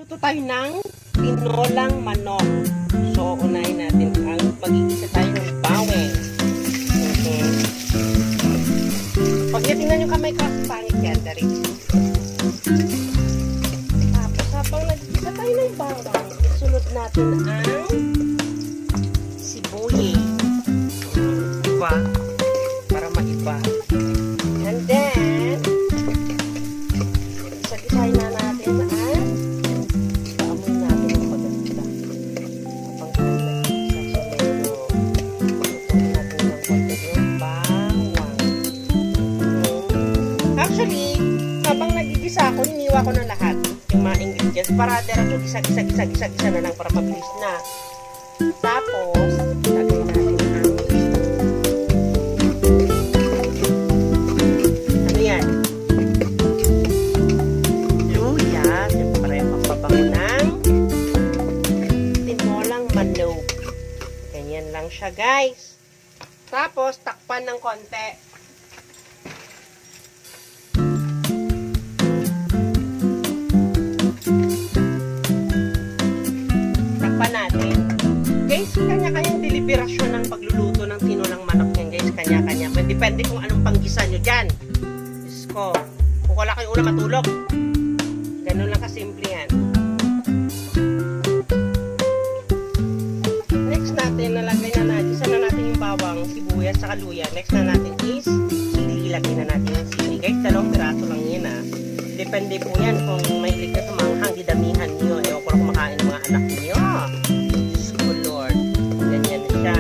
Magluluto tayo ng tinolang manok. So, unahin natin ang mag-iisa tayo ng bawang. Okay. Pag tingnan yung kamay ko, pangit yan, dari. Tapos, habang nag-iisa tayo ng bawang, isunod natin ang sibuyas. Diba? Para maiba. And then, isa-isahin na natin ang paamoy natin ng pagkakita. Habang nag-iisa sa medyo lutuin natin ng konti yung bawang. Actually, habang nag-igisa ako, hiniwa ko na lahat yung mga ingredients para diretso gisa-gisa na lang para mabilis na. Tapos, lagay natin ang ano yan? Luya. Siyempre, papabango ng tinolang manok. Ganyan lang siya, guys. Tapos, takpan ng konti. Takpan natin. Guys, kanya-kanyang deliberasyon ng pagluluto ng tinolang manok yan, guys. Kanya-kanya. Depende kung anong panggisa nyo dyan. Diyos ko. Kung wala kayong ulam, matulog. Ganun lang kasimple yan. Next natin, nalagay na natin. Isa na natin yung bawang, sibuyas, saka luya. Next na natin is sili. Ilagay na natin yung sili. Guys, 2 piraso lang yan, ha. Depende po yan kung may ilig na tumanghang, didamihan nyo. Ewan ko na kumakain ng mga anak nyo. Diyos ko, Lord. Ganyan na siya.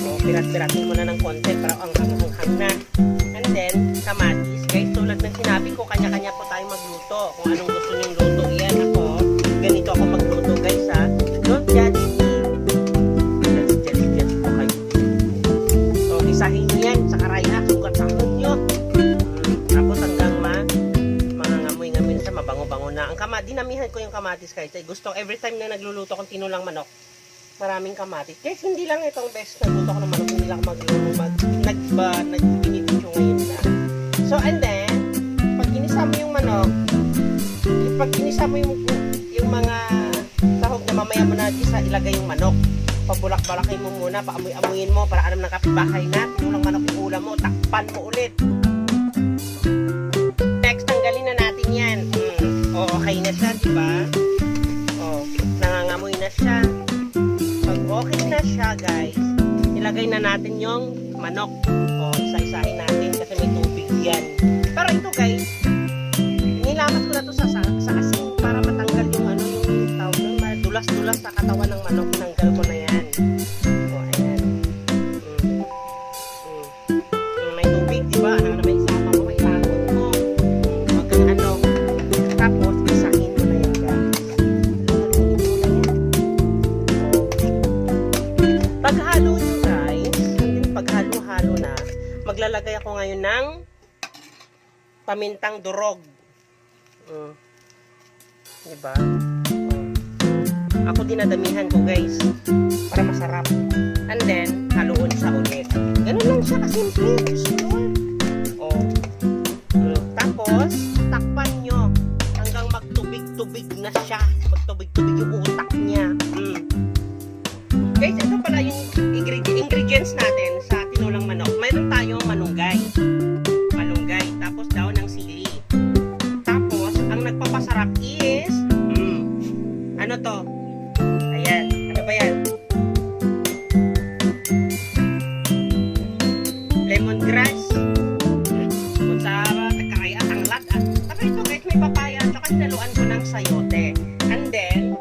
O, pirat-piratin mo na ng konti para ang hanghang na. And then, kamatis. Guys, tulad ng sinabi ko, kanya-kanya po tayo magluto. Kung anong gusto nyong luto, yan ako. Ganito ako magluto, guys, ha. Don't judge me. Judge po kayo. So, isahin nyo yan sa karaya. Sugat sa nyo. Tapos hanggang mangangamoy-ngamoy na siya, mabango-bango na. Ang dinamihan ko yung kamatis, guys. Ay, gusto, every time na nagluluto kong tinulang manok, maraming kamatis. Guys, hindi lang itong best na luto ko ng manok, hindi lang nagbinibidyo ngayon na. So, and then, pag inisa mo yung manok, pag inisa mo yung mga sahog na mamaya mo na isa, ilagay yung manok. Pabulak-balakin mo muna, paamoy-amoyin mo para alam ng kapitbahay na, tinulang manok yung ulam mo, takpan mo ulit. Next, tanggalin na natin yan. O, okay na siya, diba? O, nangangamoy na siya. Pag okay na siya, guys, ilagay na natin yung manok. O, isa-isahin natin kasi may tubig yan. Pero ito, guys, nilamat ko na to sa asin para matanggal yung ano, yung tawag nun, dulas-dulas sa katawan ng manok. Tinanggal ko na yan. O, ayan. May tubig, diba? Ano na may isama mo, may itakot mo. Huwag kang ano. Tapos, isahin mo na yan, guys. Haluin mo na yan. Paghalo nyo, guys, paghalo-halo na, maglalagay ako ngayon ng pamintang durog. Diba? Ako dinadamihan ko, guys, para masarap. And then, haluin sa ulit. Ganun lang siya kasimple. Tapos, takpan nyo hanggang magtubig-tubig na siya. Magtubig-tubig yung utak niya. Guys, ito pala yung ingredients natin sa tinulang manok. Mayroon tayong malunggay. Tapos daon ng sili. Tapos, ang nagpapasarap is, ano to? Ayan. Ano ba yan? Lemongrass. Kung sa kaya tanglad. Tapos ito, guys, may papaya. Tsaka sinaluan ko ng sayote. And then,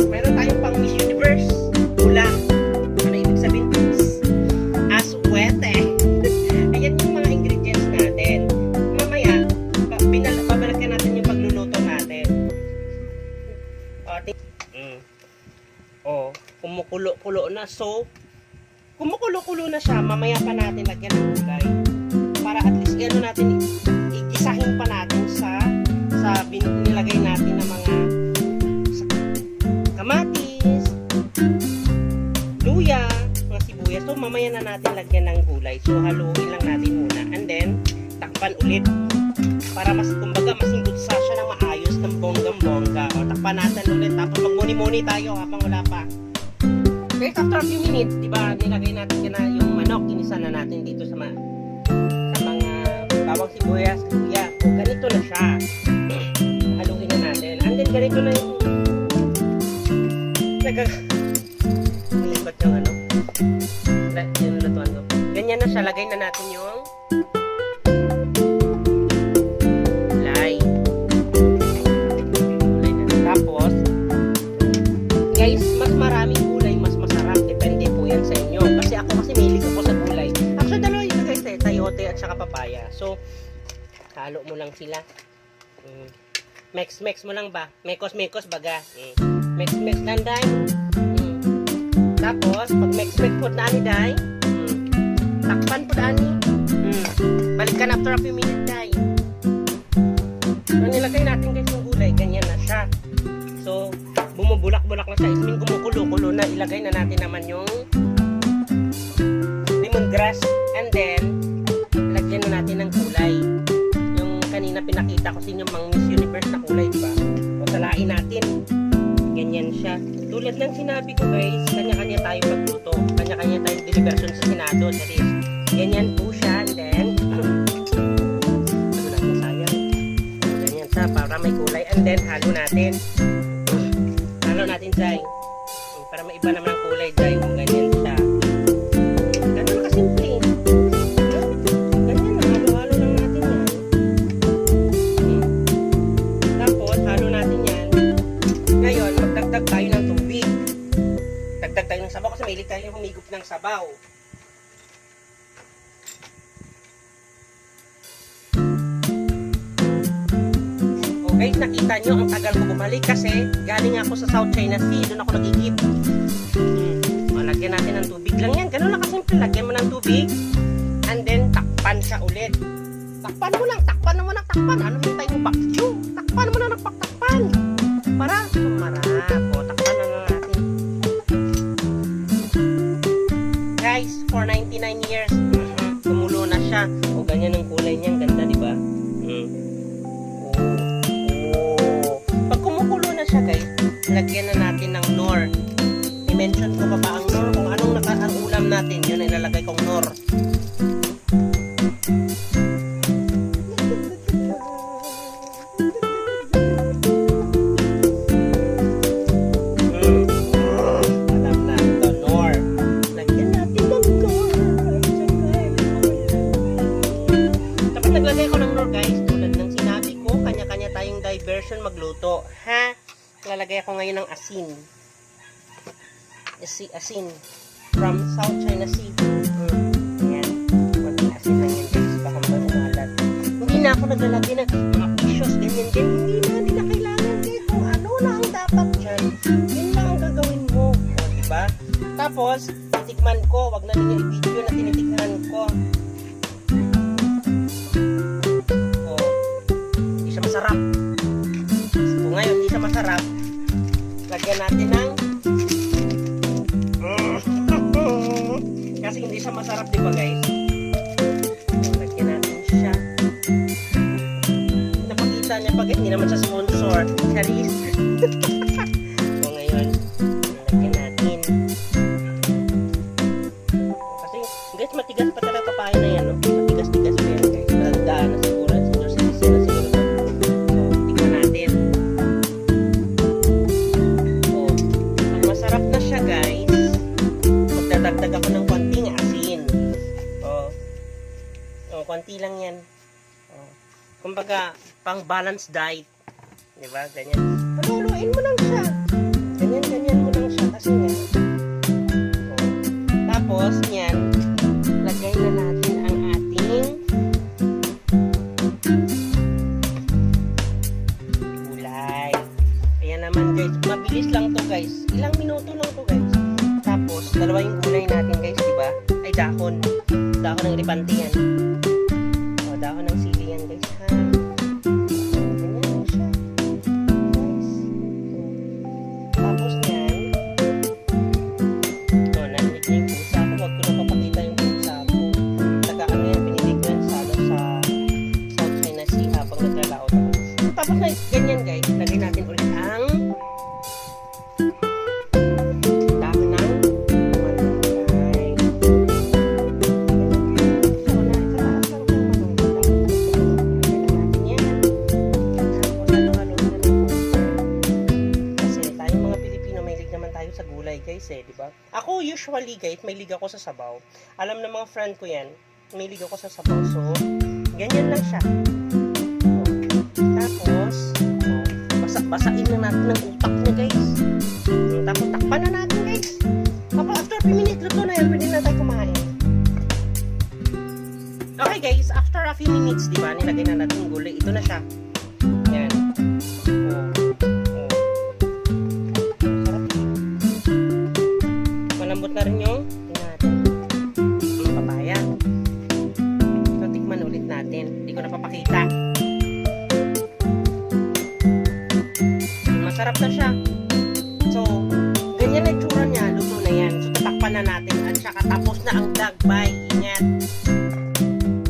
meron tayong pang Miss Universe. Ula. Ano ibig sabihin? Aswete. Ayan yung mga ingredients natin. Mamaya, babalikan natin yung pagluluto natin. Kumukulo-kulo na. So, kumukulo-kulo na siya. Mamaya pa natin lagyan ng gulay. Para at least, ano natin, igisahin pa natin sa nilagay natin ng mga kamatis, luya, mga sibuyas. So, mamaya na natin lagyan ng gulay. So, haluin lang natin muna. And then, takpan ulit. Para mas, kumbaga, masinggot muni tayo habang wala pa. Guys, after a few minutes, di ba, nilagay natin na yung manok, inisa na natin dito sa mga bawang sibuyas, luya. O, ganito na siya. Haluin na natin. And then, ganito na yung nilipat yung ano. Yung lutuan ko. Ganyan na siya. Lagay na natin yung gulay. Gulay na. Tapos, guys, mas maraming gulay, mas masarap. Depende po yan sa inyo. Kasi ako mahilig ako sa gulay. Actually, dalawa yun guys eh. Sayote at saka papaya. So, halo mo lang sila. Mix mo lang ba? Mekos baga. Mix lang dahil. Tapos, pag mix po na ni dahil, takpan po na ni. Balikan after a few minutes dahil. So, nilagay natin guys yung gulay. Ganyan na siya. So, bumubulak-bulak na siya. Ismin kumukulo-kulo na. Ilagay na natin naman yung lemongrass. And then, lagyan na natin ng kulay. Yung kanina pinakita ko sa inyo mga Miss Universe na kulay, diba? O, salain natin. Ganyan siya. Tulad ng sinabi ko guys, kanya-kanya tayo pagluto. Kanya-kanya tayong deliberation sa Senado. That is, ganyan po siya. And then, ano natin sayang. Ganyan siya para may kulay. And then, halo natin. Halo natin, Jai. Para maiba naman ang kulay, Jai. Kung ganyan siya. Ganun kasimple. Ganyan na. Halo-halo lang natin yan. Tapos, halo natin yan. Ngayon, magdagdag tayo ng tubig. Dagdag tayo ng sabaw kasi mahilig tayo humigop ng sabaw. O guys, nakita nyo ang tagal ko bumalik kasi galing ako sa South China Sea. Doon ako nagigip. Lagyan natin ng tubig lang yan. Ganun lang kasimple. Lagyan mo ng tubig and then takpan siya ulit. Takpan mo lang. Takpan mo lang. Takpan. Ano hintay mo bakyo? Takpan mo lang. Takpan. Para sumarap. O, takpan na natin. Guys, for 99 years, tumulo na siya. O, ganyan ang kulay niya. Ang ganda, diba? Pag kumukulo na siya, guys, lagyan na natin ng nor. I-mention ko pa ba ang nor? Kung anong ulam natin, yun ay ilalagay kong nor. Naglagay ko ng nor guys, tulad ng sinabi ko, kanya-kanya tayong diversion magluto, ha? Lalagay ako ngayon ng asin. Asin from South China Sea. Ayan, konting asin lang yan guys, baka umalat. Hindi na ako naglalagay ng mga precious, ganyan. Hindi na kailangan guys, kung ano na ang dapat dyan, yun lang ang gagawin mo, o, diba? Tapos, titikman ko, wag na ninyo i-video na tinitikman ko. Masarap. So ngayon, hindi siya masarap. Lagyan natin ng kasi hindi siya masarap, diba guys? Lagyan natin siya. Napakita niya pag hindi naman siya sponsor. Charis. So ngayon, lagyan natin. Kasi guys, matigas pa talaga papaya na yan, no? Matigas-tigas pa yan guys. Malandaan na siguro. Magdadagdag ako ng konting asin. Konti lang yan. Kumbaga, pang balance diet. Diba? Ganyan. Paluluin mo lang siya. Ganyan mo lang siya. Kasi nga. Tapos, yan. Lagay na natin ang ating gulay. Ayan naman guys. Mabilis lang to guys. Ilang minuto lang to guys. Tapos, dalawa yung gulay natin guys, diba? Ay, dahon. Dahon ng ripante yan. O, dahon ng sili yan guys, ha? Ganyan lang siya. Guys. Tapos yan. O, narinig na yung pusa ko. Huwag ko na papakita yung pusa ko. Taga ano yan, pinilig ko yan sa South China Sea habang naglalaot ako. Tapos na, ganyan guys. Lagay natin ulit ang guys eh, di ba? Ako usually guys, may liga ko sa sabaw. Alam ng mga friend ko yan, may liga ko sa sabaw. So, ganyan lang siya. Tapos, basain lang natin ng utak niya guys. Tapos takpan na natin guys. Kapag after 3 minutes luto na yan, pwede na tayo kumain. Okay guys, after a few minutes, di ba, nilagay na natin yung gulay. Ito na siya. Yan. Malambot na rin yung papaya. So, tikman ulit natin. Hindi ko napapakita. Masarap na siya. So, ganyan na itsura niya. Luto na yan. So, tatakpan na natin. At saka tapos na ang dagbay. Ingat.